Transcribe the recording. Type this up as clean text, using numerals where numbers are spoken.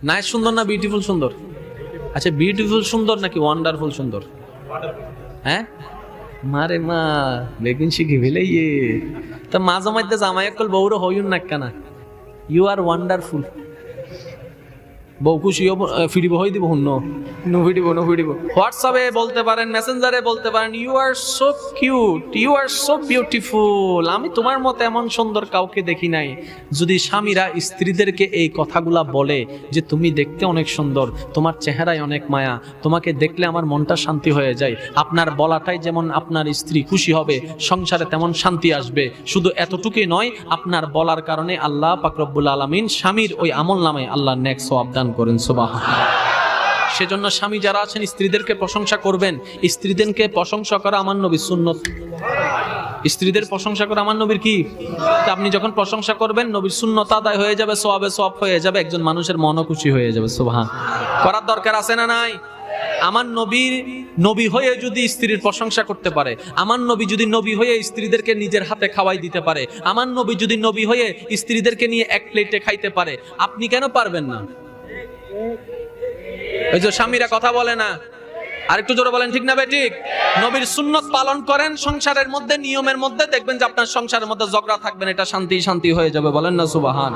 Nice সুন্দর না beautiful সুন্দর? আচ্ছা বিউটিফুল সুন্দর নাকি ওয়ান্ডারফুল সুন্দর? হ্যাঁ মারে মা বেগুন শিখি ফেলে তা মাঝে মধ্যে জামাই একল বউরো হইউন না কেনা। You are wonderful. বউ খুশি ফিরিব হই দিব হুন্ন নো ফিরিব হোয়াটসঅ্যাপে বলতে পারেন, মেসেঞ্জারে বলতে পারেন, you are so cute, you are so beautiful, আমি তোমার মতো এমন সুন্দর কাউকে দেখি নাই। যদি স্বামীরা স্ত্রীদেরকে এই কথাগুলা বলে যে তুমি দেখতে অনেক সুন্দর, তোমার চেহারায় অনেক মায়া, তোমাকে দেখলে আমার মনটা শান্তি হয়ে যায়, আপনার বলাটাই যেমন আপনার স্ত্রী খুশি হবে, সংসারে তেমন শান্তি আসবে। শুধু এতটুকুই নয়, আপনার বলার কারণে আল্লাহ পাক রব্বুল আলামিন স্বামীর ওই আমল নামে আল্লাহ নেক সওয়াব দান করেন। সুবহানাল্লাহ। সেজন্য স্বামী যারা আছেন স্ত্রীদেরকে প্রশংসা করবেন। স্ত্রীদেরকে প্রশংসা করা আমার নবীর সুন্নত। স্ত্রীদের প্রশংসা করা আমার নবীর কি? আপনি যখন প্রশংসা করবেন নবীর সুন্নত আদায় হয়ে যাবে, সওয়াবে সওয়াব হয়ে যাবে, একজন মানুষের মনও খুশি হয়ে যাবে। সুবহানাল্লাহ। করার দরকার আছে না নাই? আমার নবীর নবী হয়ে যদি স্ত্রীর প্রশংসা করতে পারে, আমার নবী যদি নবী হয়ে স্ত্রীদেরকে নিজের হাতে খাওয়াই দিতে পারে, আমার নবী যদি নবী হয়ে স্ত্রীদেরকে নিয়ে এক প্লেটে খাইতে পারে, আপনি কেন পারবেন না? ওই যে স্বামীরা কথা বলে না, আরেকটু জোরে বলেন ঠিক না বেঠিক? নবীর সুন্নত পালন করেন সংসারের মধ্যে, নিয়মের মধ্যে, দেখবেন যে আপনার সংসারের মধ্যে ঝগড়া থাকবে না, এটা শান্তি শান্তি হয়ে যাবে। বলেন না সুবহান।